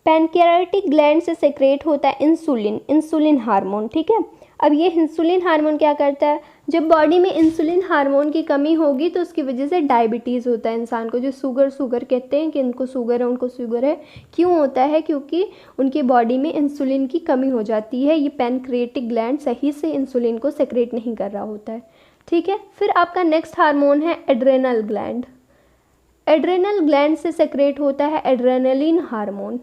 Speaker 1: पैनक्रियाटिक ग्लैंड से सेक्रेट होता है इंसुलिन, इंसुलिन हार्मोन। ठीक है, अब ये इंसुलिन हार्मोन क्या करता है, जब बॉडी में इंसुलिन हार्मोन की कमी होगी तो उसकी वजह से डायबिटीज़ होता है इंसान को। जो शुगर कहते हैं कि इनको शुगर है, उनको शुगर है, क्यों होता है, क्योंकि उनकी बॉडी में इंसुलिन की कमी हो जाती है। ये पैनक्रियाटिक ग्लैंड सही से इंसुलिन को सेक्रेट नहीं कर रहा होता है। ठीक है, फिर आपका नेक्स्ट हार्मोन है एड्रेनल ग्लैंड। एड्रेनल ग्लैंड से सेक्रेट होता है एड्रेनलिन हार्मोन।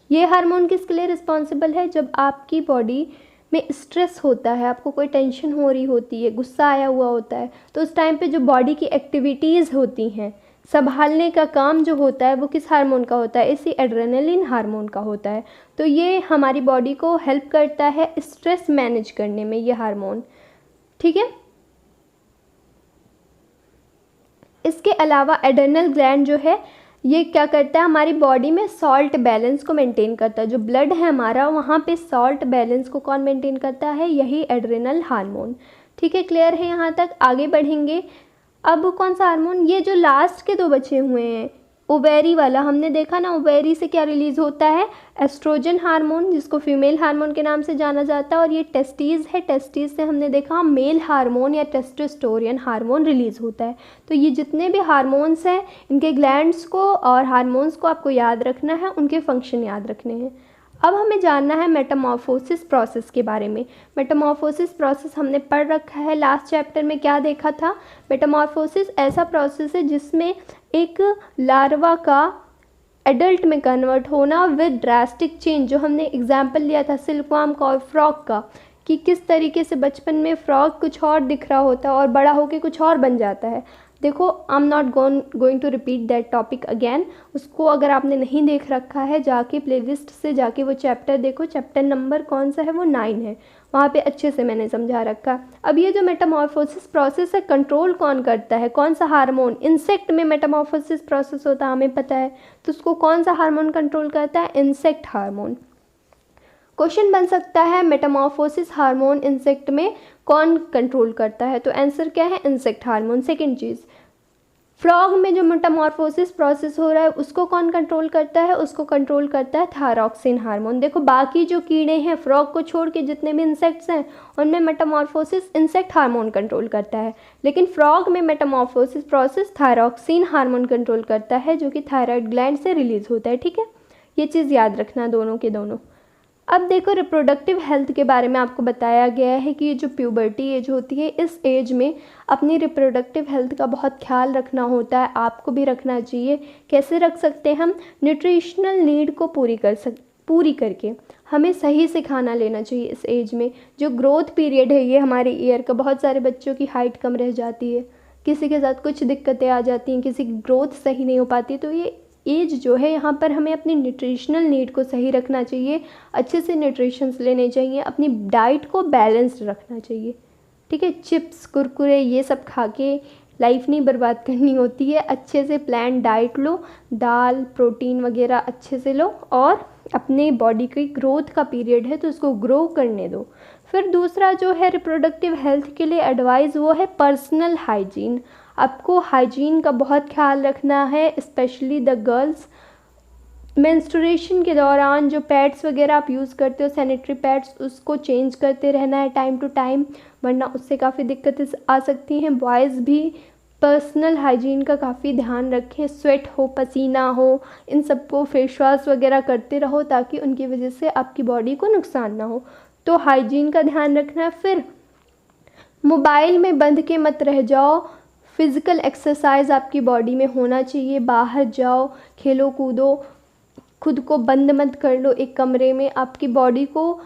Speaker 1: ये हार्मोन किसके लिए रिस्पॉन्सिबल है, जब आपकी बॉडी में स्ट्रेस होता है, आपको कोई टेंशन हो रही होती है, गुस्सा आया हुआ होता है, तो उस टाइम पे जो बॉडी की एक्टिविटीज़ होती हैं, संभालने का काम जो होता है वो किस हार्मोन का होता है, इसी एड्रेनलिन हार्मोन का होता है। तो ये हमारी बॉडी को हेल्प करता है स्ट्रेस मैनेज करने में, ये हार्मोन। ठीक है, इसके अलावा एड्रेनल ग्लैंड जो है ये क्या करता है, हमारी बॉडी में सॉल्ट बैलेंस को मेंटेन करता है। जो ब्लड है हमारा, वहाँ पे सॉल्ट बैलेंस को कौन मेंटेन करता है, यही एड्रेनल हार्मोन। ठीक है, क्लियर है यहाँ तक, आगे बढ़ेंगे। अब कौन सा हार्मोन, ये जो लास्ट के 2 बचे हुए हैं, ओवेरी वाला, हमने देखा ना ओवेरी से क्या रिलीज़ होता है, एस्ट्रोजन हार्मोन, जिसको फीमेल हार्मोन के नाम से जाना जाता है। और ये टेस्टीज़ है, टेस्टीज़ से हमने देखा मेल हार्मोन या टेस्टोस्टेरोन हार्मोन रिलीज़ होता है। तो ये जितने भी हार्मोन्स हैं, इनके ग्लैंड्स को और हार्मोन्स को आपको याद रखना है, उनके फंक्शन याद रखने हैं। अब हमें जानना है मेटामॉर्फोसिस प्रोसेस के बारे में। मेटामॉर्फोसिस प्रोसेस हमने पढ़ रखा है, लास्ट चैप्टर में क्या देखा था। मेटामॉर्फोसिस ऐसा प्रोसेस है जिसमें एक लार्वा का एडल्ट में कन्वर्ट होना विद ड्रास्टिक चेंज, जो हमने एग्जाम्पल लिया था सिल्कवार्म का और फ्रॉग का, कि किस तरीके से बचपन में फ्रॉग कुछ और दिख रहा होता है और बड़ा होके कुछ और बन जाता है। देखो, I am not going to repeat that topic again. उसको अगर आपने नहीं देख रखा है, जाके प्लेलिस्ट से जाके वो चैप्टर देखो, चैप्टर नंबर कौन सा है, वो 9 है, वहाँ पे अच्छे से मैंने समझा रखा। अब ये जो मेटामॉर्फोसिस प्रोसेस है, कंट्रोल कौन करता है, कौन सा हार्मोन? इंसेक्ट में मेटामॉर्फोसिस प्रोसेस होता है, हमें पता है, तो उसको कौन सा हार्मोन कंट्रोल करता है? Insect hormone. क्वेश्चन बन सकता है मेटामॉर्फोसिस हार्मोन इंसेक्ट में कौन कंट्रोल करता है, तो आंसर क्या है? Insect hormone. सेकंड चीज़, फ्रॉग में जो मेटामॉर्फोसिस प्रोसेस हो रहा है उसको कौन कंट्रोल करता है? उसको कंट्रोल करता है थायरॉक्सिन हार्मोन। देखो, बाकी जो कीड़े हैं, फ्रॉग को छोड़ के जितने भी इंसेक्ट्स हैं, उनमें मेटामॉर्फोसिस इंसेक्ट हार्मोन कंट्रोल करता है, लेकिन फ्रॉग में Metamorphosis process thyroxine hormone control करता है, जो कि थायराइड ग्लैंड से रिलीज होता है। ठीक है, ये चीज़ याद रखना दोनों के दोनों। अब देखो, रिप्रोडक्टिव हेल्थ के बारे में आपको बताया गया है कि ये जो प्यूबर्टी एज होती है, इस एज में अपनी रिप्रोडक्टिव हेल्थ का बहुत ख्याल रखना होता है, आपको भी रखना चाहिए। कैसे रख सकते हैं हम? न्यूट्रिशनल नीड को पूरी करके हमें सही से खाना लेना चाहिए। इस एज में जो ग्रोथ पीरियड है, ये हमारे ईयर का, बहुत सारे बच्चों की हाइट कम रह जाती है, किसी के साथ कुछ दिक्कतें आ जाती हैं, किसी की ग्रोथ सही नहीं हो पाती, तो ये एज जो है, यहाँ पर हमें अपनी न्यूट्रिशनल नीड को सही रखना चाहिए, अच्छे से न्यूट्रिशंस लेने चाहिए, अपनी डाइट को बैलेंस्ड रखना चाहिए। ठीक है, चिप्स कुरकुरे ये सब खा के लाइफ नहीं बर्बाद करनी होती है। अच्छे से प्लान डाइट लो, दाल प्रोटीन वगैरह अच्छे से लो, और अपने बॉडी की ग्रोथ का पीरियड है तो उसको ग्रो करने दो। फिर दूसरा जो है रिप्रोडक्टिव हेल्थ के लिए एडवाइस, वो है पर्सनल हाइजीन। आपको हाइजीन का बहुत ख्याल रखना है, स्पेशली द गर्ल्स। मेंस्ट्रुएशन के दौरान जो पैड्स वगैरह आप यूज़ करते हो, सैनिटरी पैड्स, उसको चेंज करते रहना है टाइम टू टाइम, वरना उससे काफ़ी दिक्कतें आ सकती हैं। बॉयज़ भी पर्सनल हाइजीन का काफ़ी ध्यान रखें, स्वेट हो, पसीना हो, इन सबको फेस वॉश वगैरह करते रहो, ताकि उनकी वजह से आपकी बॉडी को नुकसान ना हो। तो हाइजीन का ध्यान रखना। फिर मोबाइल में बंध के मत रह जाओ, फिज़िकल एक्सरसाइज आपकी बॉडी में होना चाहिए, बाहर जाओ, खेलो कूदो, खुद को बंद मत कर लो एक कमरे में। आपकी बॉडी को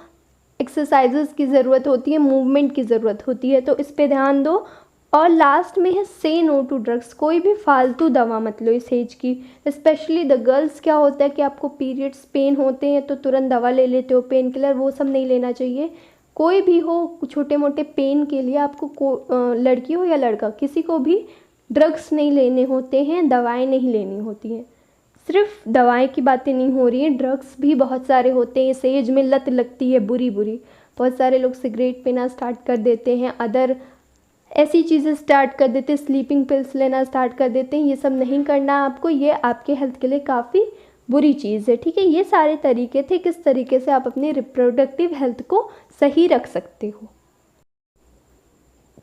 Speaker 1: एक्सरसाइजेस की ज़रूरत होती है, मूवमेंट की ज़रूरत होती है, तो इस पे ध्यान दो। और लास्ट में है से नो टू ड्रग्स। कोई भी फालतू दवा मत लो इस एज की, स्पेशली द गर्ल्स। क्या होता है कि आपको पीरियड्स पेन होते हैं तो तुरंत दवा ले लेते हो, पेन किलर, वो सब नहीं लेना चाहिए। कोई भी हो, छोटे मोटे पेन के लिए आपको लड़की हो या लड़का, किसी को भी ड्रग्स नहीं लेने होते हैं, दवाएं नहीं लेनी होती हैं। सिर्फ दवाएं की बातें नहीं हो रही हैं, ड्रग्स भी बहुत सारे होते हैं। इस एज में लत लगती है बुरी बुरी, बहुत सारे लोग सिगरेट पीना स्टार्ट कर देते हैं, अदर ऐसी चीज़ें स्टार्ट कर देते हैं, स्लीपिंग पिल्स लेना स्टार्ट कर देते हैं। ये सब नहीं करना आपको, ये आपके हेल्थ के लिए काफ़ी बुरी चीज़ है। ठीक है, ये सारे तरीके थे किस तरीके से आप अपनी रिप्रोडक्टिव हेल्थ को सही रख सकते हो।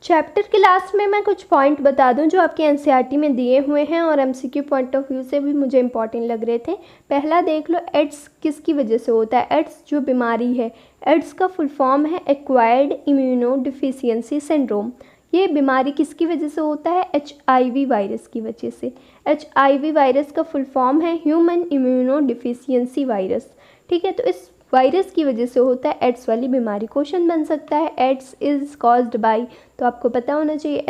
Speaker 1: चैप्टर के लास्ट में मैं कुछ पॉइंट बता दूं जो आपके एनसीईआरटी में दिए हुए हैं और एमसीक्यू पॉइंट ऑफ व्यू से भी मुझे इंपॉर्टेंट लग रहे थे। पहला देख लो, एड्स किसकी वजह से होता है? एड्स जो बीमारी है, एड्स का फुल फॉर्म है एक्वायर्ड इम्यूनो डिफिशियंसी सिंड्रोम। ये बीमारी किसकी वजह से होता है? HIV वायरस की वजह से। HIV वायरस का फुल फॉर्म है ह्यूमन इम्यूनो डिफिशियंसी वायरस। ठीक है, तो इस वायरस की वजह से होता है एड्स वाली बीमारी। क्वेश्चन बन सकता है एड्स इज़ कॉज्ड बाय, तो आपको पता होना चाहिए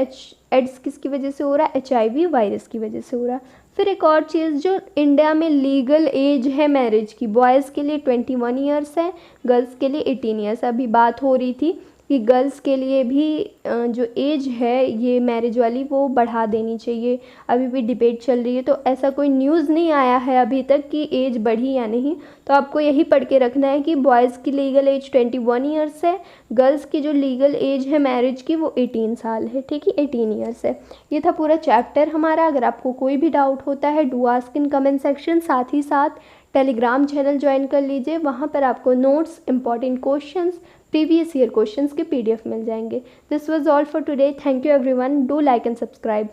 Speaker 1: एड्स किसकी वजह से हो रहा है? HIV वायरस की वजह से हो रहा है। फिर एक और चीज़, जो इंडिया में लीगल एज है मैरिज की, बॉयज़ के लिए 21 ईयर्स है, गर्ल्स के लिए 18 ईयर्स। अभी बात हो रही थी कि गर्ल्स के लिए भी जो एज है ये मैरिज वाली, वो बढ़ा देनी चाहिए। अभी भी डिबेट चल रही है, तो ऐसा कोई न्यूज़ नहीं आया है अभी तक कि एज बढ़ी या नहीं। तो आपको यही पढ़ के रखना है कि बॉयज़ की लीगल एज 21 ईयर्स है, गर्ल्स की जो लीगल एज है मैरिज की वो 18 साल है। ठीक है, 18 ईयर्स है। ये था पूरा चैप्टर हमारा। अगर आपको कोई भी डाउट होता है, do ask in comment section. साथ ही साथ टेलीग्राम चैनल ज्वाइन कर लीजिए, वहाँ पर आपको notes, important questions, previous year questions के PDF मिल जाएंगे। This was all for today. Thank you everyone. Do like and subscribe.